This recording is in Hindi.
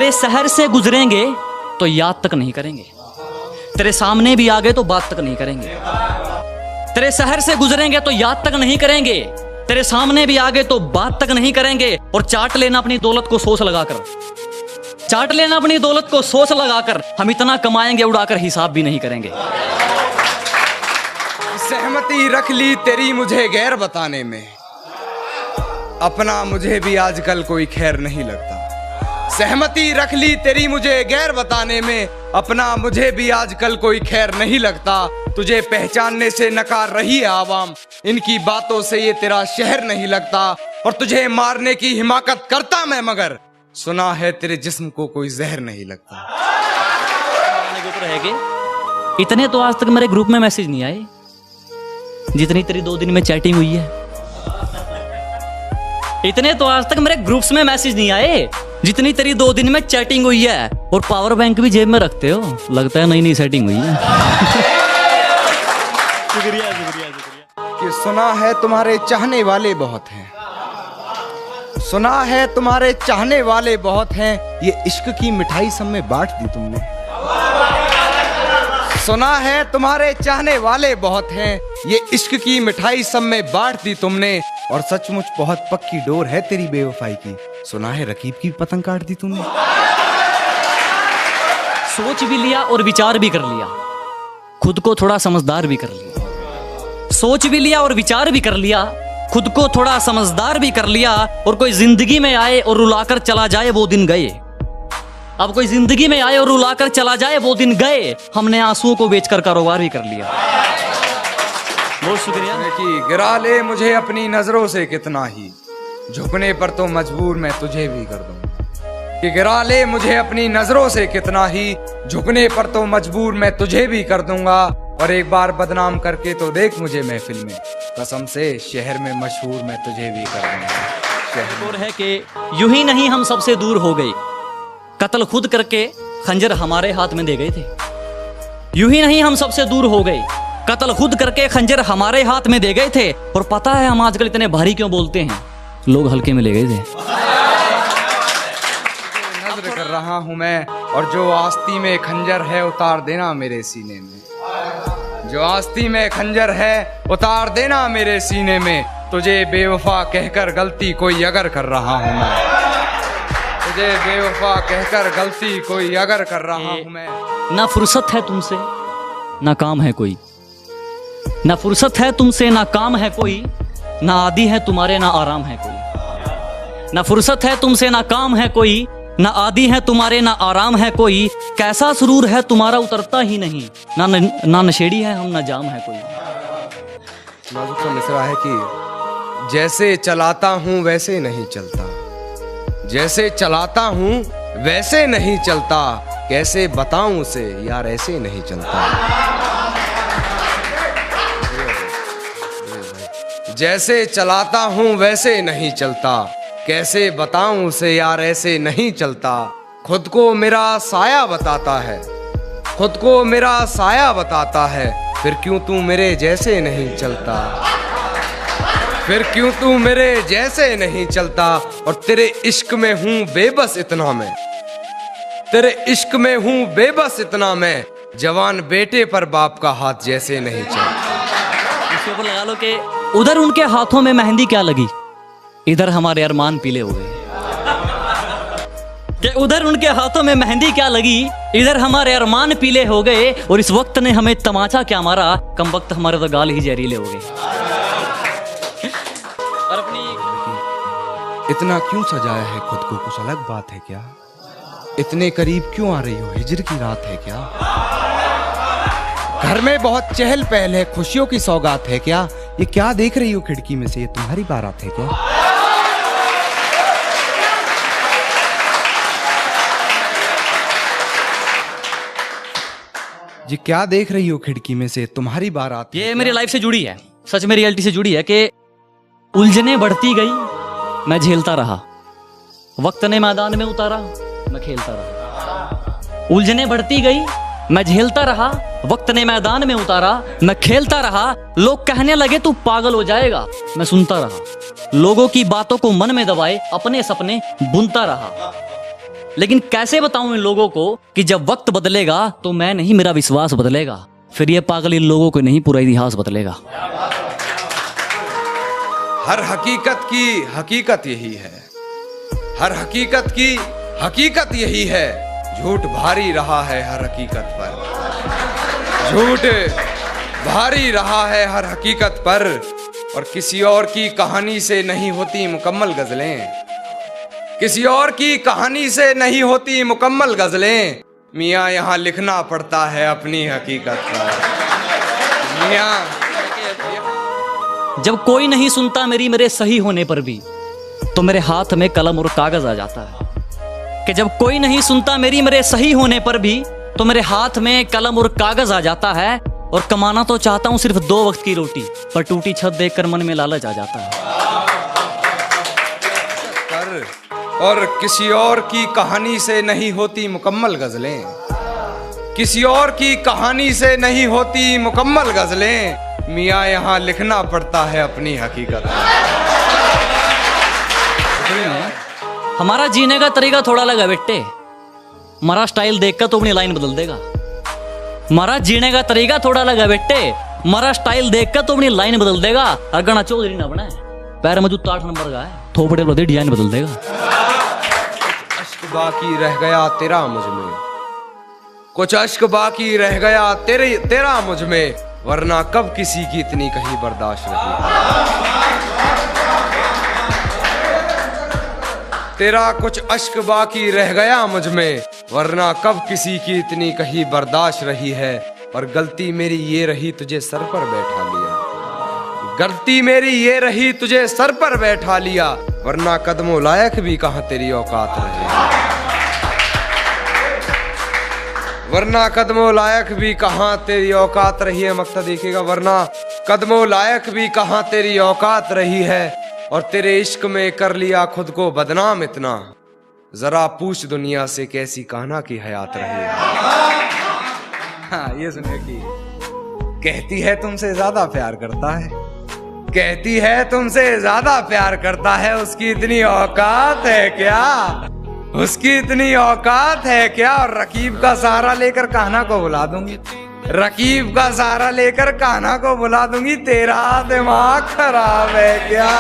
तेरे शहर से गुजरेंगे तो याद तक नहीं करेंगे, तेरे सामने भी आ गए तो बात तक नहीं करेंगे। तेरे शहर से गुजरेंगे तो याद तक नहीं करेंगे, तेरे सामने भी आ गए तो बात तक नहीं करेंगे। और चाट लेना अपनी दौलत को सोच लगाकर, चाट लेना अपनी दौलत को सोच लगाकर। हम इतना कमाएंगे उड़ाकर हिसाब भी नहीं करेंगे। सहमति रख ली तेरी मुझे गैर बताने में, अपना मुझे भी आजकल कोई खैर नहीं लगता। सहमति रख ली तेरी मुझे गैर बताने में, अपना मुझे भी आजकल कोई खैर नहीं लगता। तुझे पहचानने से नकार रही है आवाम, इनकी बातों से ये तेरा शहर नहीं लगता। और तुझे मारने की हिमाकत करता मैं, मगर सुना है तेरे जिस्म को कोई जहर नहीं लगता। इतने तो आज तक मेरे ग्रुप में मैसेज नहीं आए जितनी तेरी 2 दिन में चैटिंग हुई है। इतने तो आज तक मेरे ग्रुप्स में मैसेज नहीं आए जितनी तेरी 2 दिन में चैटिंग हुई है। और पावर बैंक भी जेब में रखते हो, लगता है नई नई सेटिंग हुई है। शुक्रिया शुक्रिया शुक्रिया। कि सुना है तुम्हारे चाहने वाले बहुत हैं, सुना है तुम्हारे चाहने वाले बहुत हैं, ये इश्क की मिठाई सब में बांट दी तुमने। सुना है तुम्हारे चाहने वाले बहुत हैं, ये इश्क की मिठाई सब में बांट दी तुमने। और सचमुच बहुत पक्की डोर है तेरी बेवफाई की, सुना है रकीब की पतंग काट दी तुमने। सोच भी लिया और विचार भी कर लिया, खुद को थोड़ा समझदार भी कर लिया। सोच भी लिया और विचार भी कर लिया, खुद को थोड़ा समझदार भी कर लिया। और कोई जिंदगी में आए और रुलाकर चला जाए वो दिन गए। अब कोई जिंदगी में आए और रुलाकर चला जाए वो दिन गए। हमने आंसुओं को बेचकर कारोबार भी कर लिया। बहुत शुक्रिया। कि गिरा ले मुझे अपनी नजरों से कितना ही, झुकने पर तो मजबूर मैं तुझे भी कर दूंगा। कि गिरा ले मुझे अपनी नजरों से कितना ही, झुकने पर तो मजबूर मैं तुझे भी कर दूंगा। और एक बार बदनाम करके तो देख मुझे महफिल में, कसम से शहर में मशहूर मैं तुझे भी कर दूंगा। और है कि यूं ही नहीं हम सबसे दूर हो गए, कत्ल खुद करके खंजर हमारे हाथ में दे गए थे। यूं ही नहीं हम सबसे दूर हो गए, कत्ल खुद करके खंजर हमारे हाथ में दे गए थे। और पता है हम आजकल इतने भारी क्यों बोलते हैं, लोग हल्के में ले गए थे। नजर कर रहा हूं मैं, और जो आस्ती में खंजर है उतार देना मेरे सीने में। जो आस्ती में खंजर है उतार देना मेरे सीने में। तुझे बेवफा कहकर गलती कोई अगर कर रहा हूं मैं, तुझे बेवफा कहकर गलती कोई अगर कर रहा हूं मैं। ना फुर्सत है तुमसे ना काम है कोई, ना फुर्सत है तुमसे ना काम है कोई, ना आदि है तुम्हारे ना आराम है कोई। ना फुर्सत है तुमसे ना काम है कोई, ना आदि है तुम्हारे ना आराम है कोई। कैसा सुरूर है तुम्हारा उतरता ही नहीं, ना नशेड़ी है हम ना जाम है कोई। नाजुक सा मिसरा है कि जैसे चलाता हूँ वैसे नहीं चलता, जैसे चलाता हूँ वैसे नहीं चलता। कैसे बताऊं उसे यार ऐसे नहीं चलता। जैसे चलाता हूँ वैसे नहीं चलता, कैसे बताऊं उसे यार ऐसे नहीं चलता। खुद को मेरा साया बताता है, खुद को मेरा साया बताता है। फिर क्यों तू मेरे जैसे नहीं चलता, फिर क्यों तू मेरे जैसे नहीं चलता। और तेरे इश्क में हूँ बेबस इतना मैं, तेरे इश्क में हूँ बेबस इतना मैं। जवान बेटे पर बाप का हाथ जैसे नहीं चलता। इसके ऊपर लगा लो कि उधर उनके हाथों में मेहंदी क्या लगी, इधर हमारे अरमान पीले हो गए। कि उधर उनके हाथों में मेहंदी क्या लगी, इधर हमारे अरमान पीले हो गए। और इस वक्त ने हमें तमाचा क्या मारा, कम वक्त हमारे तो गाल ही जहरीले हो गए। और अपनी इतना क्यों सजाया है खुद को, कुछ अलग बात है क्या? इतने करीब क्यों आ रही हो, हिजर की रात है क्या? घर में बहुत चहल पहल है, खुशियों की सौगात है क्या? ये क्या देख रही हो खिड़की में से, ये तुम्हारी बारात है क्या? ये क्या देख रही हो खिड़की में से, तुम्हारी बारात? ये मेरी लाइफ से जुड़ी है, सच में रियलिटी से जुड़ी है। कि उलझने बढ़ती गई मैं झेलता रहा, वक्त ने मैदान में उतारा मैं खेलता रहा। उलझने बढ़ती गई मैं झेलता रहा, वक्त ने मैदान में उतारा मैं खेलता रहा। लोग कहने लगे तू पागल हो जाएगा, मैं सुनता रहा। लोगों की बातों को मन में दबाए अपने सपने बुनता रहा। लेकिन कैसे बताऊं इन लोगों को कि जब वक्त बदलेगा तो मैं नहीं, मेरा विश्वास बदलेगा। फिर ये पागल इन लोगों को नहीं, पूरा इतिहास बदलेगा। हर हकीकत की हकीकत यही है, हर हकीकत की हकीकत यही है। झूठ भारी रहा है हर हकीकत पर, झूठ भारी रहा है हर हकीकत पर। और किसी और की कहानी से नहीं होती मुकम्मल गजलें, किसी और की कहानी से नहीं होती मुकम्मल गजलें। मियाँ यहाँ लिखना पड़ता है अपनी हकीकत पर। मियाँ जब कोई नहीं सुनता मेरे सही होने पर भी, तो मेरे हाथ में कलम और कागज आ जाता है। कि जब कोई नहीं सुनता मेरे सही होने पर भी, तो मेरे हाथ में कलम और कागज आ जाता है। और कमाना तो चाहता हूं सिर्फ 2 वक्त की रोटी, पर टूटी छत देखकर मन में लालच आ जाता है। और किसी और की कहानी से नहीं होती मुकम्मल गजलें, किसी और की कहानी से नहीं होती मुकम्मल गजलें। मियाँ यहाँ लिखना पड़ता है अपनी हकीकत। हमारा जीने का तरीका थोड़ा अलग है बेटे। हमारा स्टाइल देखकर तो अपनी लाइन बदल देगा। हमारा जीने का तरीका थोड़ा अलग है बेटे। हमारा स्टाइल देखकर तो अपनी लाइन बदल देगा। अगना चौधरी ना बना है, पैर में जूता 8 नंबर का है, थोपड़े बदले डिजाइन बदल देगा। अश्क बाकी रह गया तेरा मुझ में, कुछ अश्क बाकी रह गया तेरा मुझ में, वरना कब किसी की इतनी कहीं बर्दाश्त रही। तेरा कुछ अश्क बाकी रह गया मुझ में, वरना कब किसी की इतनी कहीं बर्दाश्त रही है। और गलती मेरी ये रही तुझे सर पर बैठा लिया, गलती मेरी ये रही तुझे सर पर बैठा लिया, वरना कदमों लायक भी कहां तेरी औकात रही। वरना कदमों लायक भी कहां तेरी औकात रही है। मक्ता देखिएगा, वरना कदमों लायक भी कहां तेरी औकात रही है। और तेरे इश्क में कर लिया खुद को बदनाम इतना, जरा पूछ दुनिया से कैसी कान्हा की हयात रही है। हाँ, ये सुने कि कहती है तुमसे ज्यादा प्यार करता है, कहती है तुमसे ज्यादा प्यार करता है। उसकी इतनी औकात है क्या, उसकी इतनी औकात है क्या। और रकीब का सहारा लेकर कान्हा को बुला दूंगी, रकीब का सहारा लेकर कान्हा को बुला दूंगी। तेरा दिमाग खराब है क्या।